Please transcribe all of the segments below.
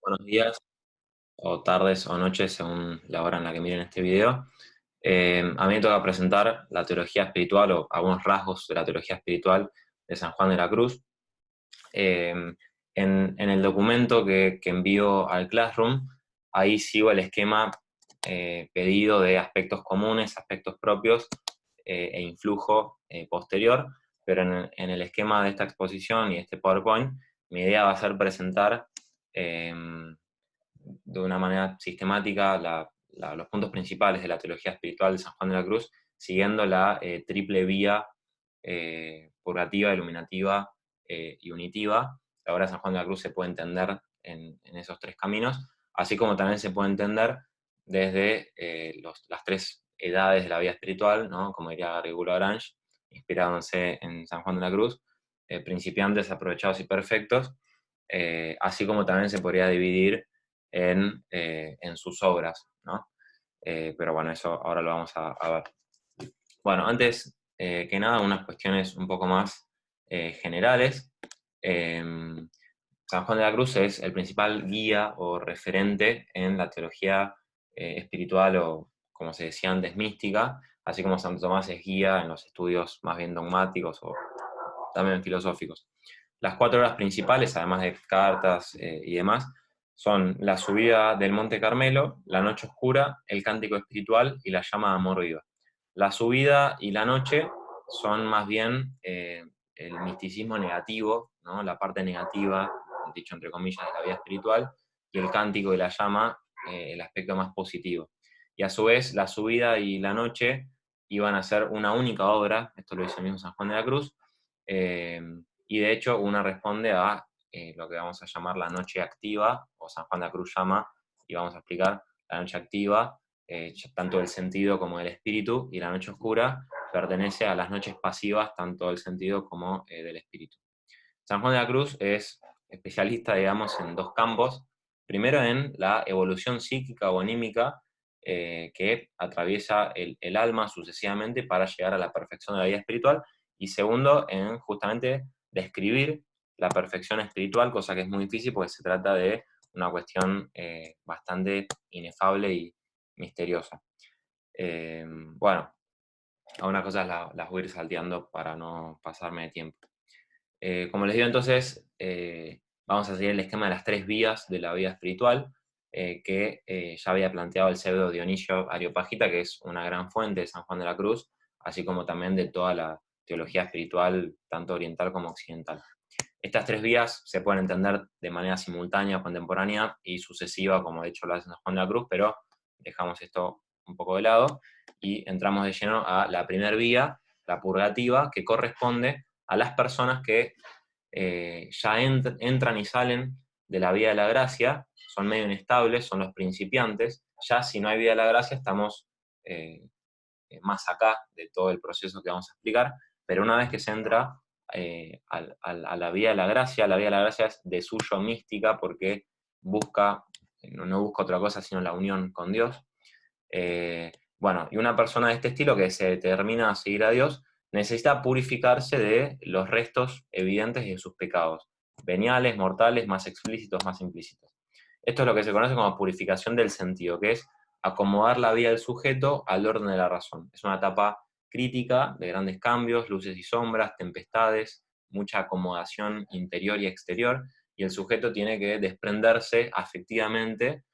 Buenos días, o tardes, o noches, según la hora en la que miren este video. A mí me toca presentar la teología espiritual o algunos rasgos de la teología espiritual de San Juan de la Cruz. Eh, en el documento que envío al Classroom, ahí sigo el esquema pedido de aspectos comunes, aspectos propios e influjo posterior, pero en el esquema de esta exposición y este PowerPoint, mi idea va a ser presentar eh, de una manera sistemática los puntos principales de la teología espiritual de San Juan de la Cruz, siguiendo la triple vía purgativa, iluminativa y unitiva. La obra de San Juan de la Cruz se puede entender en esos tres caminos, así como también se puede entender desde las tres edades de la vida espiritual, ¿no? Como diría Garrigou Lagrange, inspirándose en San Juan de la Cruz, principiantes, aprovechados y perfectos, así como también se podría dividir en sus obras, ¿no? Pero bueno, eso ahora lo vamos a ver. Bueno, antes que nada, unas cuestiones un poco más generales. Eh, San Juan de la Cruz es el principal guía o referente en la teología espiritual o, como se decía antes, mística, así como Santo Tomás es guía en los estudios más bien dogmáticos o también filosóficos. Las 4 horas principales, además de cartas y demás, son la subida del Monte Carmelo, la noche oscura, el cántico espiritual y la llama de amor viva. La subida y la noche son más bien el misticismo negativo, ¿no? La parte negativa, dicho entre comillas, de la vida espiritual, y el cántico y la llama, el aspecto más positivo. Y a su vez, la subida y la noche iban a ser una única obra, esto lo dice el mismo San Juan de la Cruz, eh, y de hecho una responde a lo que vamos a llamar la noche activa, o San Juan de la Cruz llama, y vamos a explicar la noche activa, tanto del sentido como del espíritu, y la noche oscura pertenece a las noches pasivas, tanto del sentido como del espíritu. San Juan de la Cruz es especialista, digamos, en dos campos. Primero en la evolución psíquica o anímica que atraviesa el alma sucesivamente para llegar a la perfección de la vida espiritual. Y segundo, en justamente describir la perfección espiritual, cosa que es muy difícil porque se trata de una cuestión bastante inefable y misteriosa. Bueno, algunas cosas las voy a ir salteando para no pasarme de tiempo. Como les digo entonces, vamos a seguir el esquema de las 3 vías de la vida espiritual, que ya había planteado el pseudo Dionisio Areopagita, que es una gran fuente de San Juan de la Cruz, así como también de toda la teología espiritual, tanto oriental como occidental. Estas 3 vías se pueden entender de manera simultánea, contemporánea y sucesiva, como de hecho lo hace San Juan de la Cruz, pero dejamos esto un poco de lado y entramos de lleno a la primera vía, la purgativa, que corresponde a las personas que ya entran y salen de la vía de la gracia, son medio inestables, son los principiantes. Ya si no hay vía de la gracia estamos más acá de todo el proceso que vamos a explicar, pero una vez que se entra a la vía de la gracia es de suyo mística porque busca, no busca otra cosa sino la unión con Dios. Bueno, y una persona de este estilo que se determina a seguir a Dios necesita purificarse de los restos evidentes de sus pecados, veniales, mortales, más explícitos, más implícitos. Esto es lo que se conoce como purificación del sentido, que es acomodar la vida del sujeto al orden de la razón. Es una etapa crítica de grandes cambios, luces y sombras, tempestades, mucha acomodación interior y exterior, y el sujeto tiene que desprenderse afectivamente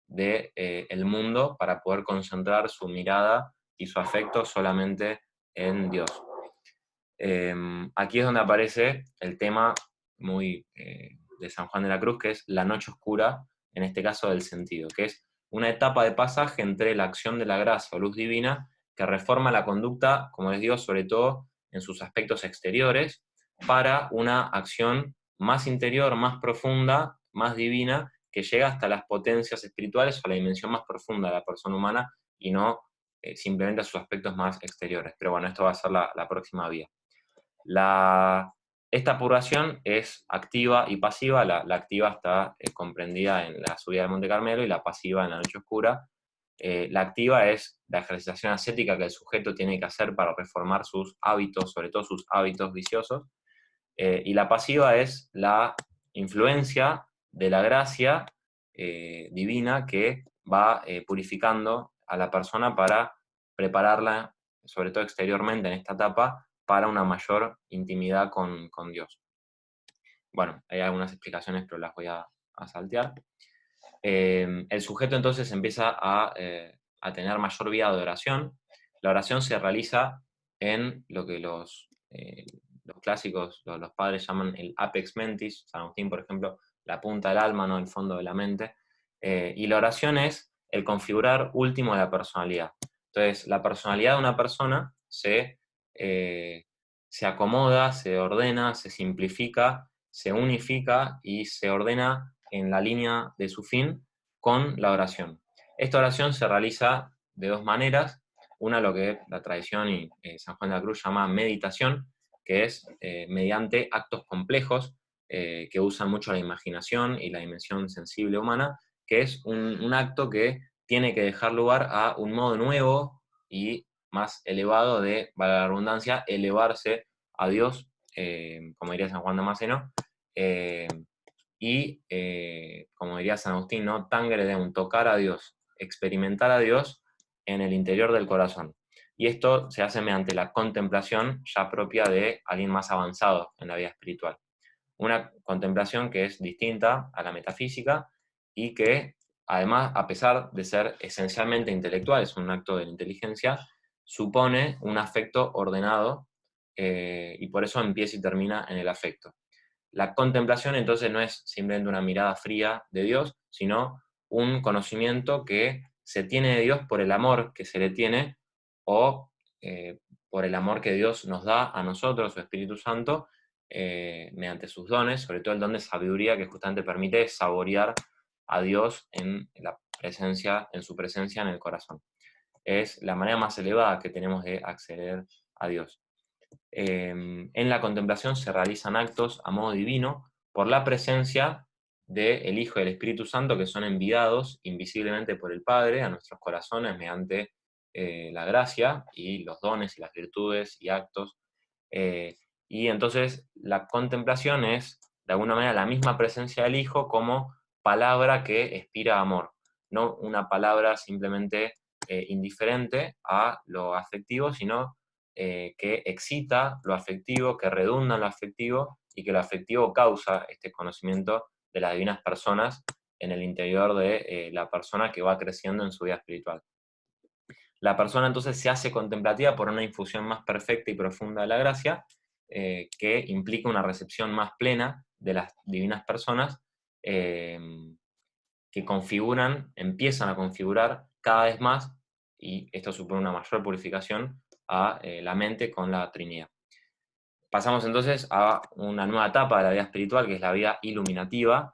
de, el mundo para poder concentrar su mirada y su afecto solamente en Dios. Aquí es donde aparece el tema muy de San Juan de la Cruz, que es la noche oscura, en este caso del sentido, que es una etapa de pasaje entre la acción de la gracia o luz divina que reforma la conducta, como les digo, sobre todo en sus aspectos exteriores, para una acción más interior, más profunda, más divina, que llega hasta las potencias espirituales o la dimensión más profunda de la persona humana y no simplemente a sus aspectos más exteriores. Pero bueno, esto va a ser la próxima vía. Esta purgación es activa y pasiva. La activa está comprendida en la subida del Monte Carmelo y la pasiva en la noche oscura. La activa es la ejercitación ascética que el sujeto tiene que hacer para reformar sus hábitos, sobre todo sus hábitos viciosos. Y la pasiva es la influencia de la gracia divina que va purificando a la persona para prepararla, sobre todo exteriormente en esta etapa, para una mayor intimidad con Dios. Bueno, hay algunas explicaciones, pero las voy a saltear. El sujeto entonces empieza a tener mayor vía de oración. La oración se realiza en lo que los clásicos, los padres llaman el apex mentis, San Agustín, por ejemplo, la punta del alma, ¿no? El fondo de la mente. Y la oración es el configurar último de la personalidad. Entonces, la personalidad de una persona se acomoda, se ordena, se simplifica, se unifica y se ordena en la línea de su fin con la oración. Esta oración se realiza de dos maneras. Una, lo que la tradición y San Juan de la Cruz llama meditación, que es mediante actos complejos que usan mucho la imaginación y la dimensión sensible humana, que es un acto que tiene que dejar lugar a un modo nuevo y más elevado de, valga la redundancia, elevarse a Dios, como diría San Juan de Damasceno, y, como diría San Agustín, ¿no? Tangere deum, tocar a Dios, experimentar a Dios en el interior del corazón. Y esto se hace mediante la contemplación ya propia de alguien más avanzado en la vida espiritual. Una contemplación que es distinta a la metafísica y que, además, a pesar de ser esencialmente intelectual, es un acto de la inteligencia, supone un afecto ordenado y por eso empieza y termina en el afecto. La contemplación entonces no es simplemente una mirada fría de Dios, sino un conocimiento que se tiene de Dios por el amor que se le tiene o por el amor que Dios nos da a nosotros, su Espíritu Santo, mediante sus dones, sobre todo el don de sabiduría que justamente permite saborear a Dios en la presencia, en su presencia en el corazón. Es la manera más elevada que tenemos de acceder a Dios. En la contemplación se realizan actos a modo divino por la presencia del Hijo y del Espíritu Santo, que son enviados invisiblemente por el Padre a nuestros corazones mediante la gracia y los dones y las virtudes y actos. Y entonces la contemplación es, de alguna manera, la misma presencia del Hijo como palabra que expira amor, no una palabra simplemente indiferente a lo afectivo, sino que excita lo afectivo, que redunda en lo afectivo y que lo afectivo causa este conocimiento de las divinas personas en el interior de la persona que va creciendo en su vida espiritual. La persona entonces se hace contemplativa por una infusión más perfecta y profunda de la gracia, que implica una recepción más plena de las divinas personas, eh, que empiezan a configurar cada vez más, y esto supone una mayor purificación a la mente con la Trinidad. Pasamos entonces a una nueva etapa de la vida espiritual, que es la vida iluminativa,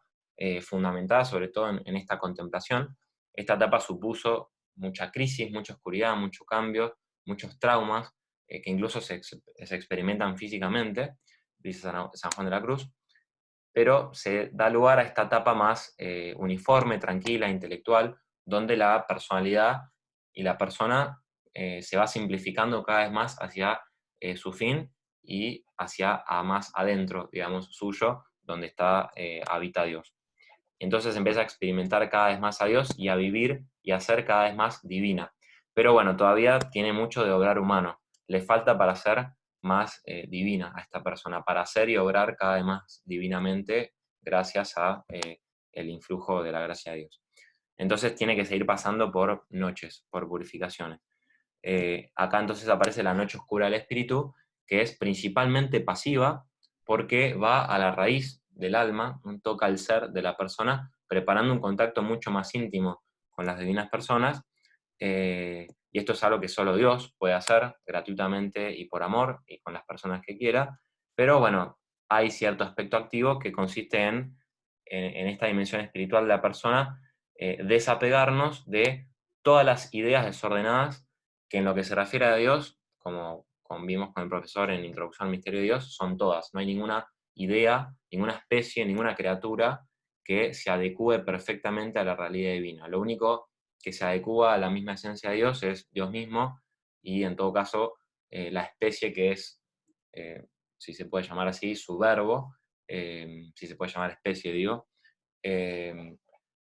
fundamentada sobre todo en esta contemplación. Esta etapa supuso mucha crisis, mucha oscuridad, mucho cambio, muchos traumas, que incluso se experimentan físicamente, dice San Juan de la Cruz, pero se da lugar a esta etapa más uniforme, tranquila, intelectual, donde la personalidad y la persona se va simplificando cada vez más hacia su fin y hacia más adentro, digamos, suyo, donde habita Dios. Entonces empieza a experimentar cada vez más a Dios y a vivir y a ser cada vez más divina. Pero bueno, todavía tiene mucho de obrar humano. Le falta para ser más divina a esta persona, para hacer y obrar cada vez más divinamente gracias a el influjo de la gracia de Dios. Entonces tiene que seguir pasando por noches, por purificaciones. Acá entonces aparece la noche oscura del espíritu, que es principalmente pasiva porque va a la raíz del alma, toca el ser de la persona, preparando un contacto mucho más íntimo con las divinas personas, y esto es algo que solo Dios puede hacer gratuitamente y por amor y con las personas que quiera, pero bueno, hay cierto aspecto activo que consiste en esta dimensión espiritual de la persona, desapegarnos de todas las ideas desordenadas que en lo que se refiere a Dios, como vimos con el profesor en Introducción al Misterio de Dios, son todas. No hay ninguna idea, ninguna especie, ninguna criatura que se adecue perfectamente a la realidad divina. Lo único que se adecua a la misma esencia de Dios es Dios mismo, y en todo caso la especie que es, si se puede llamar así, su verbo, si se puede llamar especie, digo,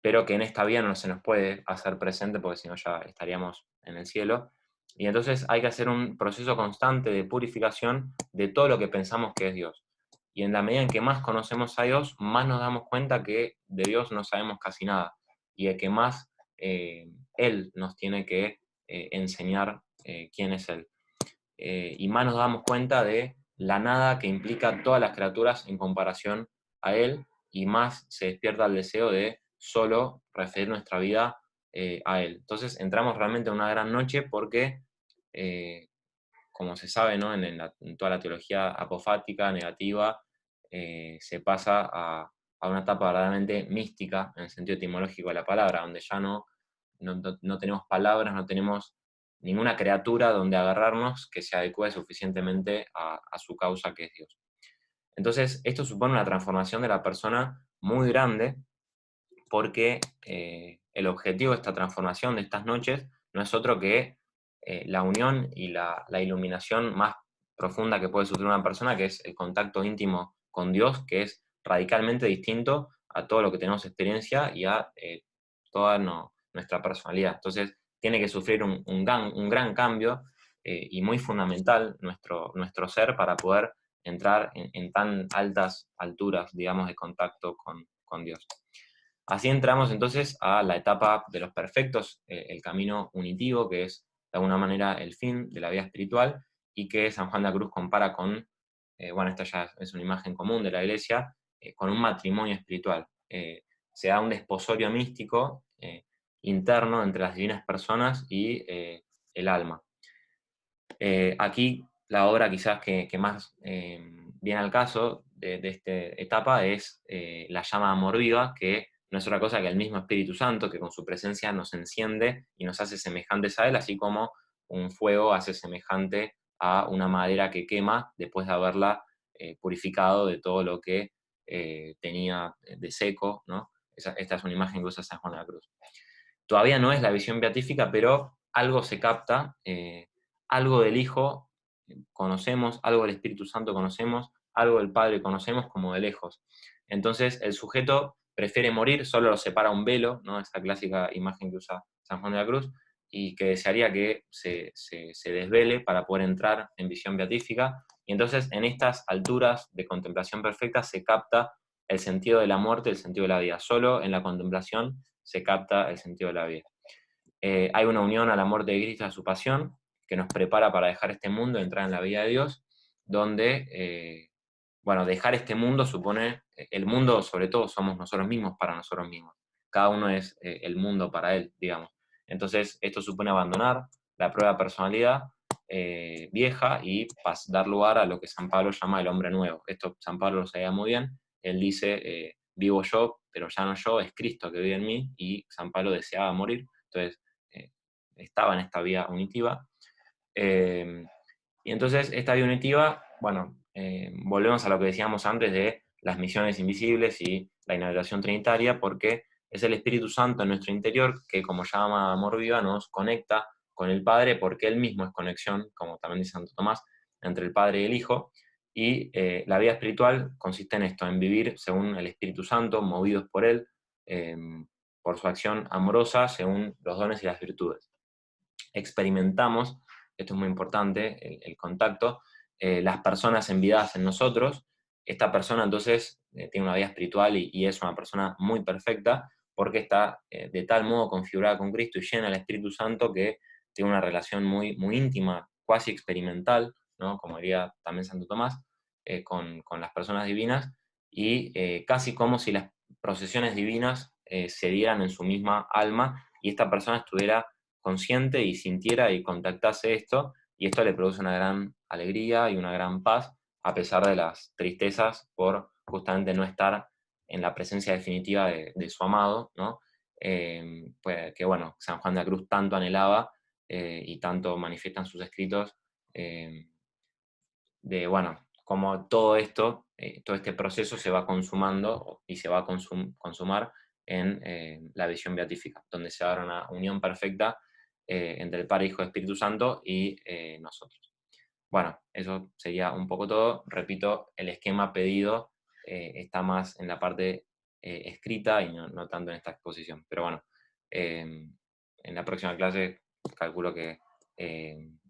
pero que en esta vida no se nos puede hacer presente porque si no ya estaríamos en el cielo. Y entonces hay que hacer un proceso constante de purificación de todo lo que pensamos que es Dios. Y en la medida en que más conocemos a Dios, más nos damos cuenta que de Dios no sabemos casi nada. Y de que más Él nos tiene que enseñar quién es Él. Y más nos damos cuenta de la nada que implica todas las criaturas en comparación a Él, y más se despierta el deseo de solo referir nuestra vida a Él. Entonces entramos realmente en una gran noche porque, eh, como se sabe, ¿no? En toda la teología apofática, negativa, se pasa a una etapa verdaderamente mística, en el sentido etimológico de la palabra, donde ya no tenemos palabras, no tenemos ninguna criatura donde agarrarnos que se adecue suficientemente a su causa, que es Dios. Entonces, esto supone una transformación de la persona muy grande, porque el objetivo de esta transformación, de estas noches, no es otro que la unión y la iluminación más profunda que puede sufrir una persona, que es el contacto íntimo con Dios, que es radicalmente distinto a todo lo que tenemos experiencia y a toda nuestra personalidad. Entonces, tiene que sufrir un gran cambio y muy fundamental nuestro ser para poder entrar en tan altas alturas, digamos, de contacto con Dios. Así entramos entonces a la etapa de los perfectos, el camino unitivo, que es de alguna manera el fin de la vida espiritual, y que San Juan de la Cruz compara con, bueno, esta ya es una imagen común de la Iglesia, con un matrimonio espiritual. Se da un desposorio místico interno entre las divinas personas y el alma. Aquí la obra quizás que más viene al caso de esta etapa es La llama de amor viva, que no es otra cosa que el mismo Espíritu Santo, que con su presencia nos enciende y nos hace semejantes a Él, así como un fuego hace semejante a una madera que quema después de haberla purificado de todo lo que tenía de seco, ¿no? Esta es una imagen que usa San Juan de la Cruz. Todavía no es la visión beatífica, pero algo se capta, algo del Hijo conocemos, algo del Espíritu Santo conocemos, algo del Padre conocemos como de lejos. Entonces el sujeto prefiere morir, solo lo separa un velo, ¿no? Esa clásica imagen que usa San Juan de la Cruz, y que desearía que se desvele para poder entrar en visión beatífica. Y entonces en estas alturas de contemplación perfecta se capta el sentido de la muerte, el sentido de la vida. Solo en la contemplación se capta el sentido de la vida. Hay una unión a la muerte de Cristo, a su pasión, que nos prepara para dejar este mundo y entrar en la vida de Dios, donde, bueno, dejar este mundo supone, el mundo sobre todo somos nosotros mismos para nosotros mismos. Cada uno es el mundo para él, digamos. Entonces, esto supone abandonar la prueba de personalidad vieja y dar lugar a lo que San Pablo llama el hombre nuevo. Esto San Pablo lo sabía muy bien. Él dice, vivo yo, pero ya no yo, es Cristo que vive en mí, y San Pablo deseaba morir. Entonces, estaba en esta vía unitiva. Y entonces, esta vía unitiva, bueno, volvemos a lo que decíamos antes de las misiones invisibles y la inauguración trinitaria, porque es el Espíritu Santo en nuestro interior que, como llama Amor Viva, nos conecta con el Padre, porque Él mismo es conexión, como también dice Santo Tomás, entre el Padre y el Hijo. Y la vida espiritual consiste en esto, en vivir según el Espíritu Santo, movidos por Él, eh, por su acción amorosa, según los dones y las virtudes. Experimentamos, esto es muy importante, el contacto, las personas enviadas en nosotros. Esta persona entonces tiene una vida espiritual y es una persona muy perfecta, porque está de tal modo configurada con Cristo y llena del Espíritu Santo, que tiene una relación muy íntima, cuasi experimental, ¿no? Como diría también Santo Tomás, con las personas divinas, y casi como si las procesiones divinas se dieran en su misma alma y esta persona estuviera consciente y sintiera y contactase esto, y esto le produce una gran alegría y una gran paz, a pesar de las tristezas por justamente no estar en la presencia definitiva de su amado, ¿no? Pues, que bueno, San Juan de la Cruz tanto anhelaba y tanto manifiesta en sus escritos, eh, de, bueno, como todo esto, todo este proceso se va consumando y se va a consumar en la visión beatífica, donde se da una unión perfecta entre el Padre, Hijo y Espíritu Santo y nosotros. Bueno, eso sería un poco todo. Repito, el esquema pedido está más en la parte escrita y no tanto en esta exposición. Pero bueno, en la próxima clase calculo que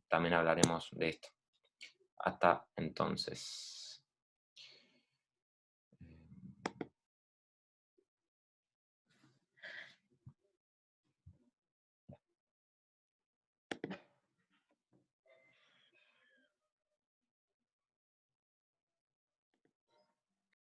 también hablaremos de esto. Hasta entonces.